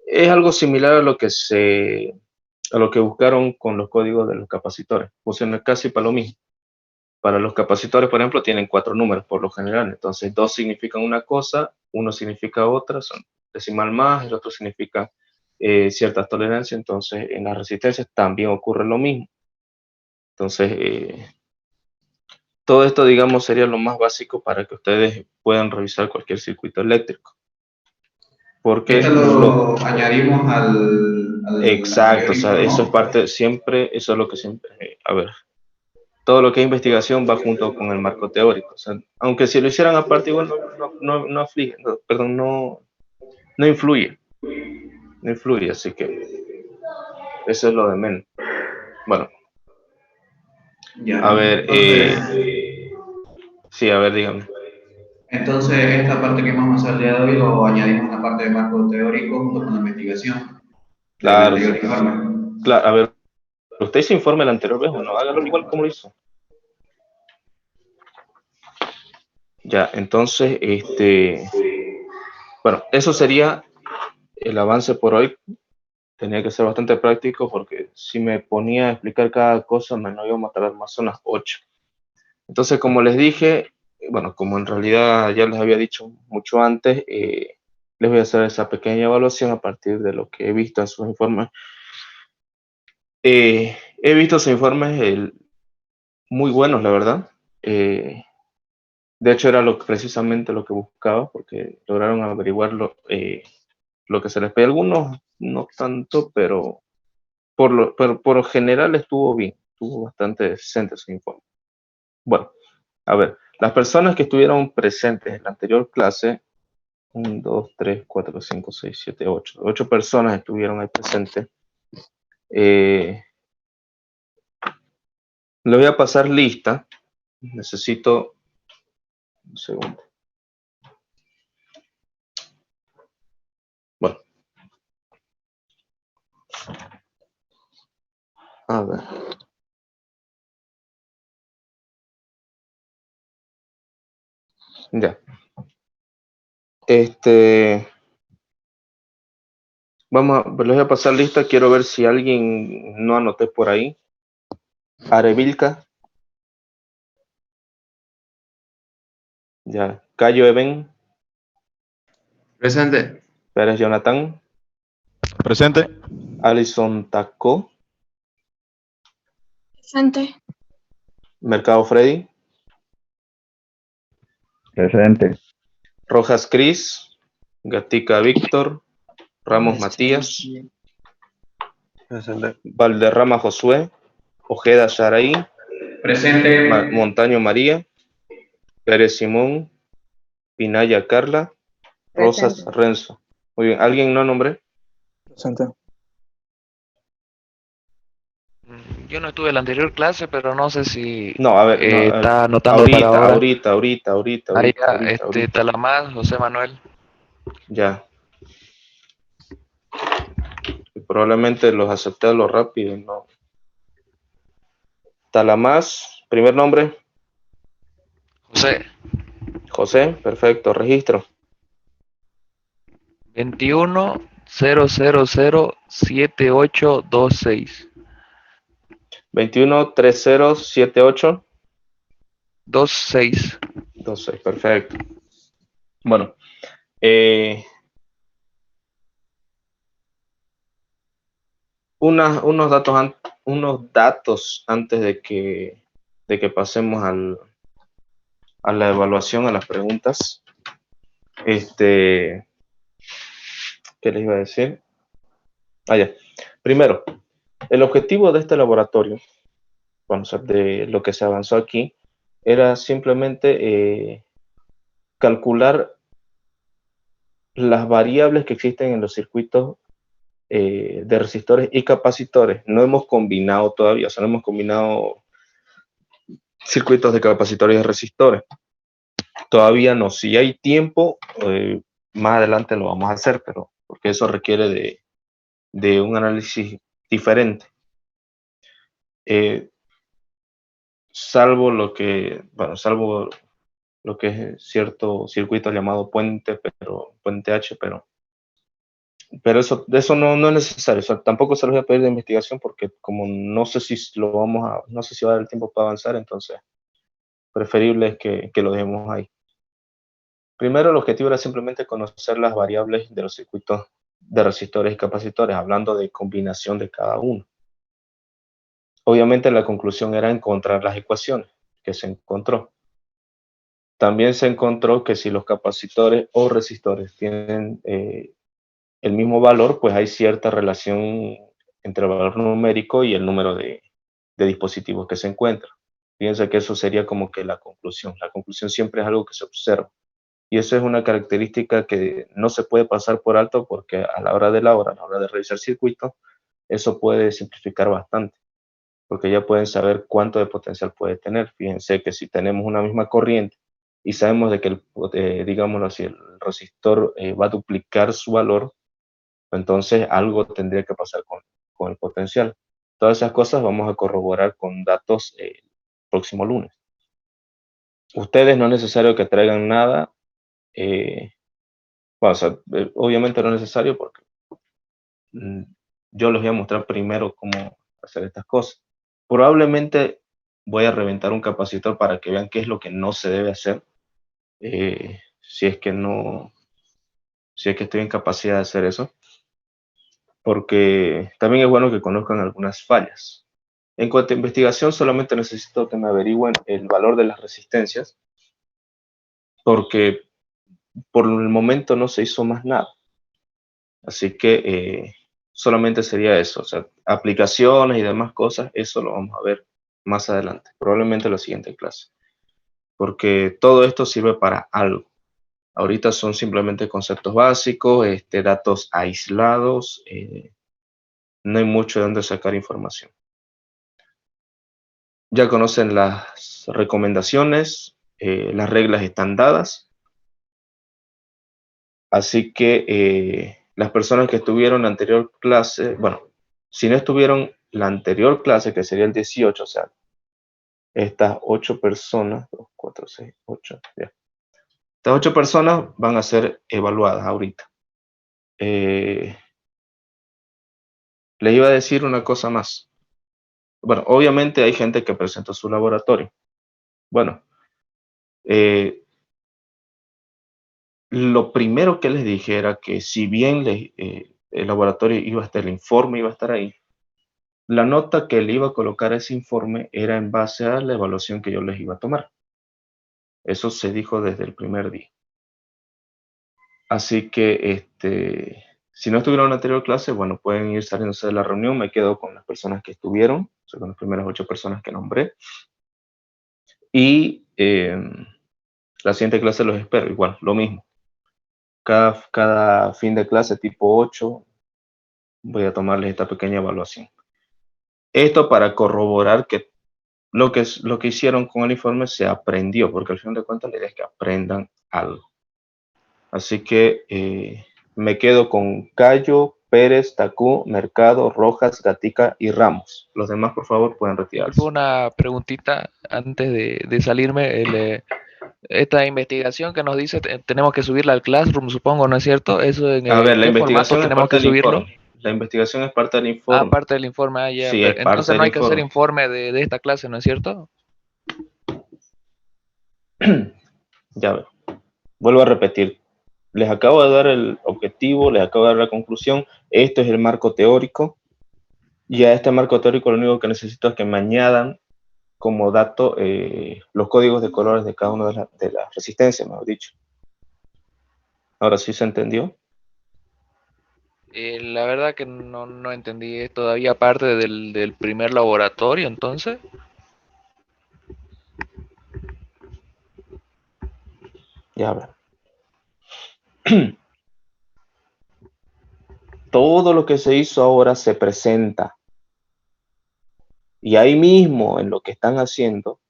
es algo similar a lo que a lo que buscaron con los códigos de los capacitores. Funciona casi para lo mismo. Para los capacitores, por ejemplo, tienen 4 números por lo general. Entonces, 2 significan una cosa, uno significa otra, son decimal más, el otro significa ciertas tolerancias. Entonces, en las resistencias también ocurre lo mismo. Entonces, todo esto, digamos, sería lo más básico para que ustedes puedan revisar cualquier circuito eléctrico. Porque Esto lo añadimos al exacto, anterior o sea, eso es informe. parte, siempre, eso es lo que siempre, a ver, todo lo que es investigación va junto con el marco teórico. O sea, aunque si lo hicieran aparte, igual no aflige, perdón, no influye, no influye, así que eso es lo de menos. Bueno, a Ya, ver, sí, a ver, dígame. entonces esta parte que vamos a hacer el día de hoy lo añadimos a la parte de marco teórico junto con la investigación del Claro, anterior sí. informe. Claro, a ver, ¿usted hizo informe el anterior vez o no? Hágalo igual como lo hizo. Ya, entonces, bueno, eso sería el avance por hoy. Tenía que ser bastante práctico porque si me ponía a explicar cada cosa, me no íbamos a tardar más, son las 8. Entonces, como les dije, bueno, como en realidad ya les había dicho mucho antes, les voy a hacer esa pequeña evaluación a partir de lo que he visto en sus informes. He visto sus informes muy buenos, la verdad. De hecho, era precisamente lo que buscaba, porque lograron averiguar lo que se les pedía. Algunos no tanto, pero por lo general estuvo bien, estuvo bastante decente su informe. Bueno, a ver, las personas que estuvieron presentes en la anterior clase, 1, 2, 3, 4, 5, 6, 7, 8, 8 personas estuvieron ahí presentes. Les voy a pasar lista, necesito un segundo. Bueno, a ver. Ya. Les voy a pasar lista, quiero ver si alguien no anoté por ahí. Arevilca, ya. Cayo Eben, Presente. Pérez Jonathan, Presente. Alison Taco, Presente. Mercado Freddy, Presente. Rojas Cris, Gatica Víctor, Ramos Matías, Presente. Valderrama Josué, Ojeda Sharaí, Presente. Montaño María, Pérez Simón, Pinaya Carla, Rosas Renzo. Muy bien, ¿alguien no nombré? Presente. Yo no estuve en la anterior clase, pero no sé si No, a ver, no, está anotando para ahora. ahorita, Talamás, José Manuel. ya. Y probablemente los acepté a lo rápido, no. Talamás, primer nombre, José, José, perfecto, registro. 21-000-7826. 21-3078. 26. 12, perfecto. Bueno, unos datos antes de que pasemos a la evaluación, a las preguntas. ¿Qué les iba a decir? Ya. Primero, el objetivo de este laboratorio, vamos a ver, de lo que se avanzó aquí, era simplemente calcular las variables que existen en los circuitos de resistores y capacitores. No hemos combinado todavía, o sea, no hemos combinado circuitos de capacitores y resistores. Todavía no. Si hay tiempo, más adelante lo vamos a hacer, pero porque eso requiere de un análisis diferente. Salvo lo que es cierto circuito llamado puente H, pero Pero eso no es necesario, o sea, tampoco se los voy a pedir de investigación porque como no sé si no sé si va a dar el tiempo para avanzar, entonces preferible es que lo dejemos ahí. Primero, el objetivo era simplemente conocer las variables de los circuitos de resistores y capacitores, hablando de combinación de cada uno. Obviamente la conclusión era encontrar las ecuaciones que se encontró. También se encontró que si los capacitores o resistores tienen el mismo valor, pues hay cierta relación entre el valor numérico y el número de dispositivos que se encuentran. Fíjense que eso sería como que la conclusión. La conclusión siempre es algo que se observa. Y eso es una característica que no se puede pasar por alto porque a la hora de revisar circuitos, eso puede simplificar bastante, porque ya pueden saber cuánto de potencial puede tener. Fíjense que si tenemos una misma corriente y sabemos de que, digámoslo así, el resistor va a duplicar su valor, entonces algo tendría que pasar con el potencial. Todas esas cosas vamos a corroborar con datos el próximo lunes. Ustedes no es necesario que traigan nada. Bueno, o sea, obviamente no es necesario porque mm, yo les voy a mostrar primero cómo hacer estas cosas. Probablemente voy a reventar un capacitor para que vean qué es lo que no se debe hacer. Si es que estoy en capacidad de hacer eso. Porque también es bueno que conozcan algunas fallas. En cuanto a investigación, solamente necesito que me averigüen el valor de las resistencias, porque por el momento no se hizo más nada. Así que solamente sería eso, o sea, aplicaciones y demás cosas, eso lo vamos a ver más adelante, probablemente en la siguiente clase, porque todo esto sirve para algo. Ahorita son simplemente conceptos básicos, datos aislados, no hay mucho de dónde sacar información. Ya conocen las recomendaciones, las reglas están dadas, así que las personas que estuvieron la anterior clase, bueno, si no estuvieron la anterior clase, que sería el 18, o sea, estas 8 personas, 2, 4, 6, 8, ya. Estas 8 personas van a ser evaluadas ahorita. Les iba a decir una cosa más. Bueno, obviamente hay gente que presentó su laboratorio. Bueno, lo primero que les dije era que si bien el laboratorio iba a estar, el informe iba a estar ahí, la nota que le iba a colocar a ese informe era en base a la evaluación que yo les iba a tomar. Eso se dijo desde el primer día. Así que, si no estuvieron en la anterior clase, bueno, pueden ir saliéndose de la reunión. Me quedo con las personas que estuvieron, o sea, con las primeras 8 personas que nombré. Y la siguiente clase los espero, igual, lo mismo. Cada fin de clase, tipo 8, voy a tomarles esta pequeña evaluación. Esto para corroborar que lo que hicieron con el informe se aprendió, porque al fin de cuentas la idea es que aprendan algo. Así que me quedo con Cayo, Pérez, Tacú, Mercado, Rojas, Gatica y Ramos. Los demás, por favor, pueden retirarse. Una preguntita antes de salirme. Esta investigación que nos dice tenemos que subirla al Classroom, supongo, ¿no es cierto? Eso en A ver, la ¿qué formato investigación es tenemos parte que del subirlo? informe. La investigación es parte del informe. Aparte del informe, ya. Sí, es parte Entonces del no hay que hacer informe. informe de esta clase, ¿no es cierto? Ya veo. Vuelvo a repetir. Les acabo de dar el objetivo, les acabo de dar la conclusión. Esto es el marco teórico. Y a este marco teórico lo único que necesito es que me añadan como dato los códigos de colores de cada una de las resistencias, mejor dicho. Ahora sí se entendió. La verdad que no entendí, es todavía parte del primer laboratorio, entonces. Ya ver. Todo lo que se hizo ahora se presenta. Y ahí mismo, en lo que están haciendo,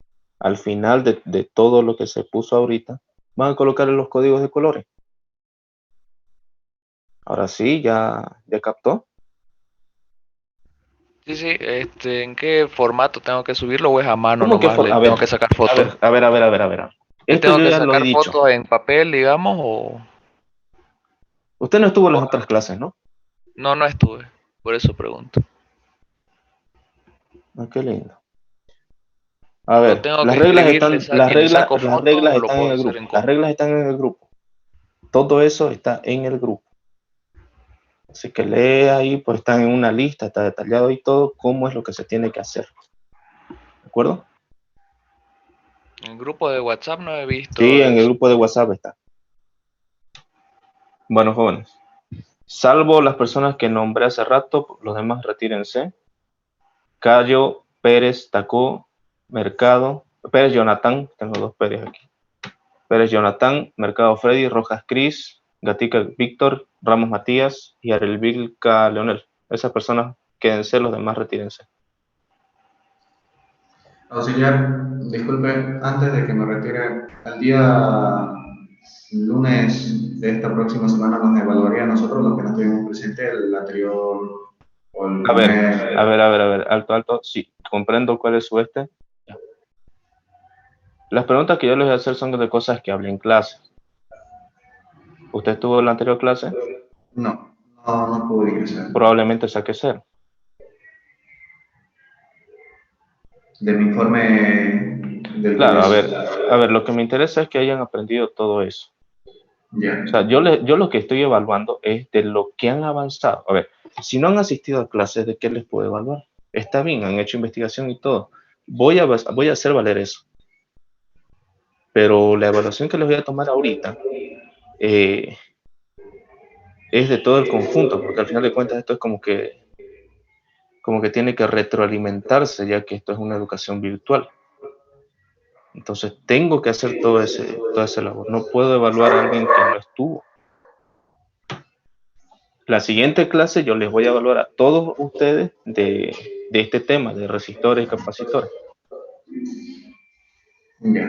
al final de todo lo que se puso ahorita, van a colocar los códigos de colores. Ahora sí, ya captó. Sí, ¿en qué formato tengo que subirlo o es a mano ¿Cómo que nomás? Le a tengo ver, que sacar fotos. a ver. ¿Le Esto tengo yo que ya lo he sacar dicho. fotos en papel, digamos, o Usted no estuvo en las otras clases, ¿no? No, no estuve, por eso pregunto. Ah, qué lindo. A O ver, tengo las que reglas escribirles a las quien le reglas, saco las fotos reglas o lo están en puedo el hacer grupo. en Las común. reglas están en el grupo. Todo eso está en el grupo. Así que lee ahí, pues están en una lista, está detallado y todo cómo es lo que se tiene que hacer. ¿De acuerdo? En el grupo de WhatsApp no he Sí, visto en el eso. grupo de WhatsApp está. Bueno, jóvenes, salvo las personas que nombré hace rato, los demás retírense. Cayo, Pérez, Tacó, Mercado, Pérez Jonathan, tengo dos Pérez aquí. Pérez Jonathan, Mercado Freddy, Rojas Cris, Gatica Víctor, Ramos Matías y Arelvilca Leonel. Esas personas quédense, los demás retírense. Auxiliar, disculpe, antes de que me retire, al día lunes de esta próxima semana nos evaluaría a nosotros los que no estuvimos presentes el anterior o el A ver, primer. a ver, alto, alto, sí, comprendo cuál es su este. Las preguntas que yo les voy a hacer son de cosas que hablé en clase. ¿Usted tuvo la anterior clase? No pude ingresar. Probablemente saque cero. De mi informe del Claro, colegio. a ver, lo que me interesa es que hayan aprendido todo eso. Ya. O sea, yo lo que estoy evaluando es de lo que han avanzado. A ver, si no han asistido a clases, ¿de qué les puedo evaluar? Está bien, han hecho investigación y todo. Voy a hacer valer eso. Pero la evaluación que les voy a tomar ahorita es de todo el conjunto, porque al final de cuentas esto es como que tiene que retroalimentarse, ya que esto es una educación virtual. Entonces tengo que hacer toda esa labor. No puedo evaluar a alguien que no estuvo. La siguiente clase yo les voy a evaluar a todos ustedes de este tema, de resistores y capacitores. Ya.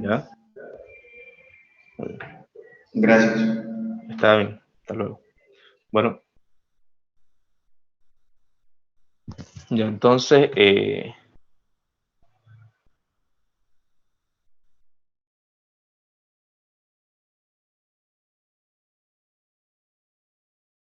¿Ya? Gracias. Está bien. Hasta luego. Bueno, ya entonces...